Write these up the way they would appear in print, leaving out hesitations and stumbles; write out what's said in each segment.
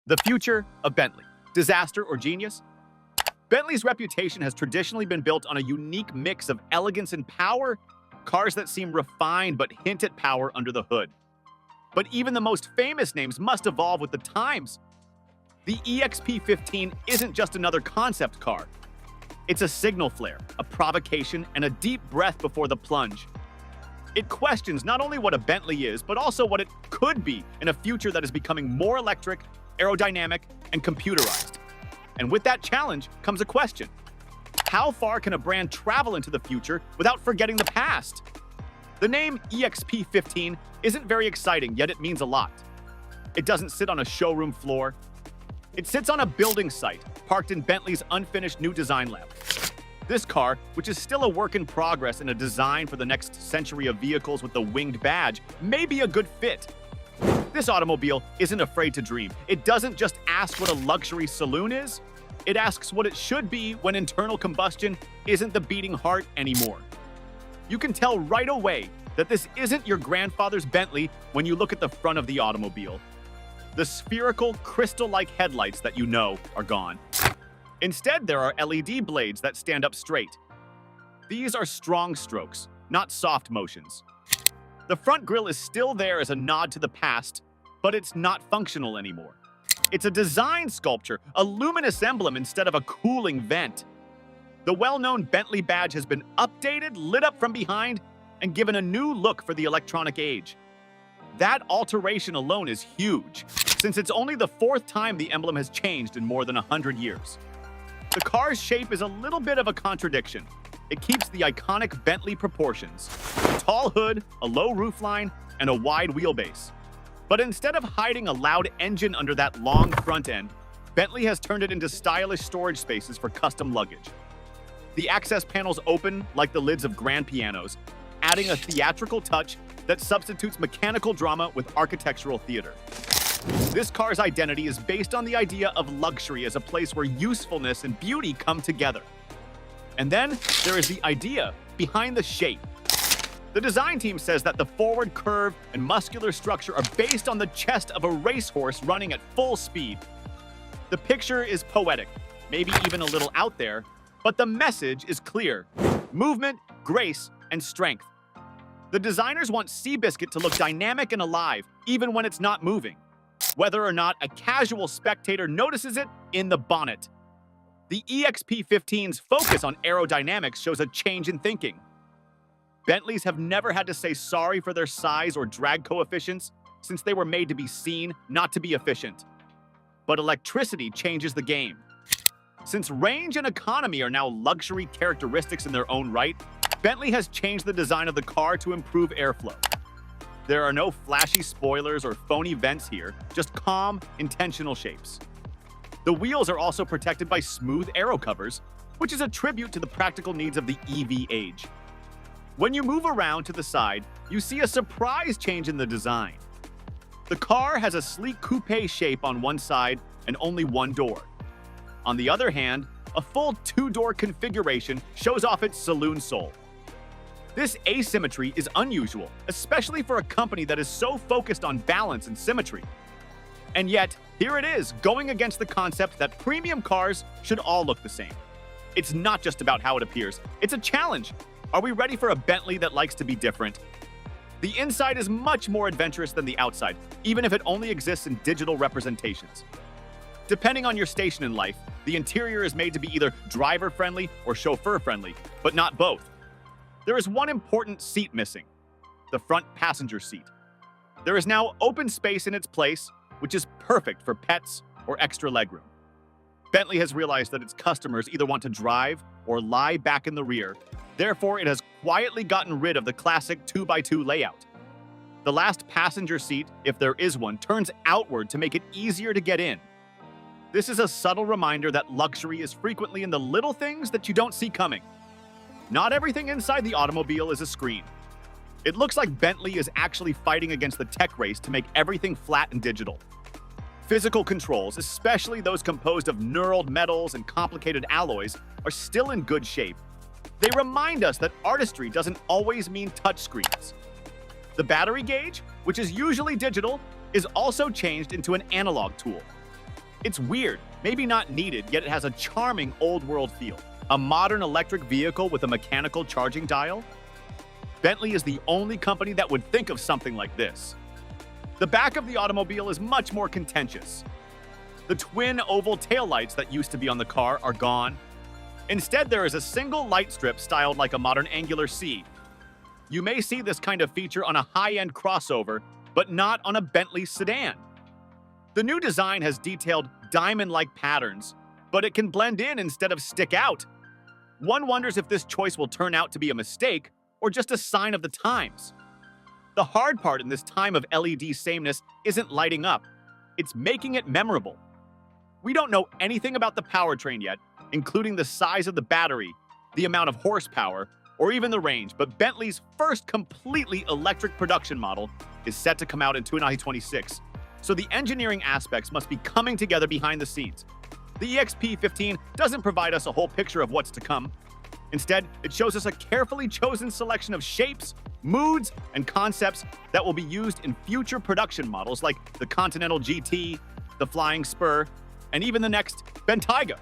The future of Bentley. Disaster or genius? Bentley's reputation has traditionally been built on a unique mix of elegance and power, cars that seem refined but hint at power under the hood. But even the most famous names must evolve with the times. The EXP15 isn't just another concept car. It's a signal flare, a provocation, and a deep breath before the plunge. It questions not only what a Bentley is, but also what it could be in a future that is becoming more electric, aerodynamic, and computerized. And with that challenge comes a question. How far can a brand travel into the future without forgetting the past? The name EXP15 isn't very exciting, yet it means a lot. It doesn't sit on a showroom floor. It sits on a building site, parked in Bentley's unfinished new design lab. This car, which is still a work in progress and a design for the next century of vehicles with the winged badge, may be a good fit. This automobile isn't afraid to dream. It doesn't just ask what a luxury saloon is. It asks what it should be when internal combustion isn't the beating heart anymore. You can tell right away that this isn't your grandfather's Bentley when you look at the front of the automobile. The spherical, crystal-like headlights that you know are gone. Instead, there are LED blades that stand up straight. These are strong strokes, not soft motions. The front grille is still there as a nod to the past, but it's not functional anymore. It's a design sculpture, a luminous emblem instead of a cooling vent. The well-known Bentley badge has been updated, lit up from behind, and given a new look for the electronic age. That alteration alone is huge, since it's only the fourth time the emblem has changed in more than 100 years. The car's shape is a little bit of a contradiction. It keeps the iconic Bentley proportions, a tall hood, a low roofline, and a wide wheelbase. But instead of hiding a loud engine under that long front end, Bentley has turned it into stylish storage spaces for custom luggage. The access panels open like the lids of grand pianos, adding a theatrical touch that substitutes mechanical drama with architectural theater. This car's identity is based on the idea of luxury as a place where usefulness and beauty come together. And then there is the idea behind the shape. The design team says that the forward curve and muscular structure are based on the chest of a racehorse running at full speed. The picture is poetic, maybe even a little out there, but the message is clear: movement, grace, and strength. The designers want Seabiscuit to look dynamic and alive, even when it's not moving, whether or not a casual spectator notices it in the bonnet. The EXP15's focus on aerodynamics shows a change in thinking. Bentleys have never had to say sorry for their size or drag coefficients since they were made to be seen, not to be efficient. But electricity changes the game. Since range and economy are now luxury characteristics in their own right, Bentley has changed the design of the car to improve airflow. There are no flashy spoilers or phony vents here, just calm, intentional shapes. The wheels are also protected by smooth aero covers, which is a tribute to the practical needs of the EV age. When you move around to the side, you see a surprise change in the design. The car has a sleek coupe shape on one side and only one door. On the other hand, a full two-door configuration shows off its saloon soul. This asymmetry is unusual, especially for a company that is so focused on balance and symmetry. And yet, here it is, going against the concept that premium cars should all look the same. It's not just about how it appears, it's a challenge. Are we ready for a Bentley that likes to be different? The inside is much more adventurous than the outside, even if it only exists in digital representations. Depending on your station in life, the interior is made to be either driver-friendly or chauffeur-friendly, but not both. There is one important seat missing: the front passenger seat. There is now open space in its place, which is perfect for pets or extra legroom. Bentley has realized that its customers either want to drive or lie back in the rear. Therefore, it has quietly gotten rid of the classic 2x2 layout. The last passenger seat, if there is one, turns outward to make it easier to get in. This is a subtle reminder that luxury is frequently in the little things that you don't see coming. Not everything inside the automobile is a screen. It looks like Bentley is actually fighting against the tech race to make everything flat and digital. Physical controls, especially those composed of knurled metals and complicated alloys, are still in good shape. They remind us that artistry doesn't always mean touchscreens. The battery gauge, which is usually digital, is also changed into an analog tool. It's weird, maybe not needed, yet it has a charming old-world feel. A modern electric vehicle with a mechanical charging dial? Bentley is the only company that would think of something like this. The back of the automobile is much more contentious. The twin oval taillights that used to be on the car are gone. Instead, there is a single light strip styled like a modern angular C. You may see this kind of feature on a high-end crossover, but not on a Bentley sedan. The new design has detailed diamond-like patterns, but it can blend in instead of stick out. One wonders if this choice will turn out to be a mistake or just a sign of the times. The hard part in this time of LED sameness isn't lighting up, it's making it memorable. We don't know anything about the powertrain yet, including the size of the battery, the amount of horsepower, or even the range, but Bentley's first completely electric production model is set to come out in 2026, so the engineering aspects must be coming together behind the scenes. The EXP15 doesn't provide us a whole picture of what's to come. Instead, it shows us a carefully chosen selection of shapes, moods, and concepts that will be used in future production models like the Continental GT, the Flying Spur, and even the next Bentley.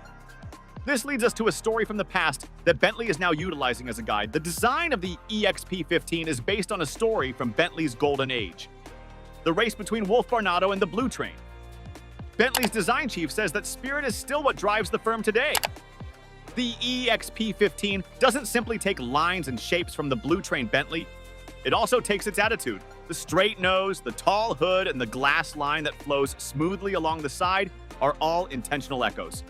This leads us to a story from the past that Bentley is now utilizing as a guide. The design of the EXP15 is based on a story from Bentley's golden age, the race between Wolf Barnado and the Blue Train. Bentley's design chief says that spirit is still what drives the firm today. The EXP15 doesn't simply take lines and shapes from the Blue Train Bentley. It also takes its attitude. The straight nose, the tall hood, and the glass line that flows smoothly along the side are all intentional echoes.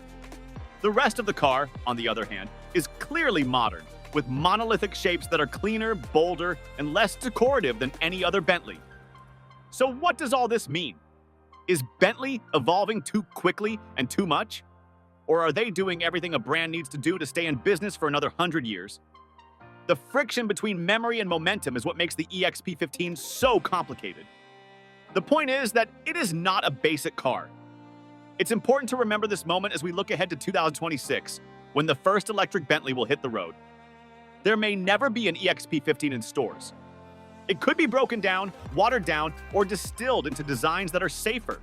The rest of the car, on the other hand, is clearly modern, with monolithic shapes that are cleaner, bolder, and less decorative than any other Bentley. So what does all this mean? Is Bentley evolving too quickly and too much? Or are they doing everything a brand needs to do to stay in business for another 100 years? The friction between memory and momentum is what makes the EXP15 so complicated. The point is that it is not a basic car. It's important to remember this moment as we look ahead to 2026, when the first electric Bentley will hit the road. There may never be an EXP15 in stores. It could be broken down, watered down, or distilled into designs that are safer.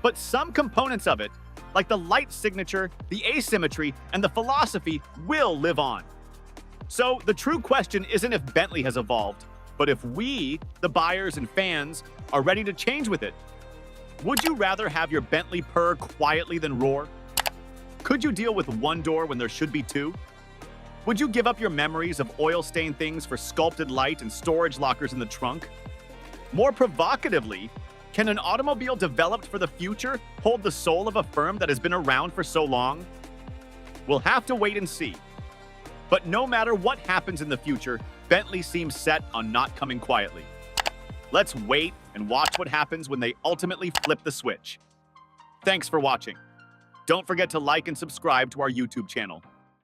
But some components of it, like the light signature, the asymmetry, and the philosophy, will live on. So the true question isn't if Bentley has evolved, but if we, the buyers and fans, are ready to change with it. Would you rather have your Bentley purr quietly than roar? Could you deal with one door when there should be two? Would you give up your memories of oil-stained things for sculpted light and storage lockers in the trunk? More provocatively, can an automobile developed for the future hold the soul of a firm that has been around for so long? We'll have to wait and see. But no matter what happens in the future, Bentley seems set on not coming quietly. Let's wait and watch what happens when they ultimately flip the switch. Thanks for watching. Don't forget to like and subscribe to our YouTube channel.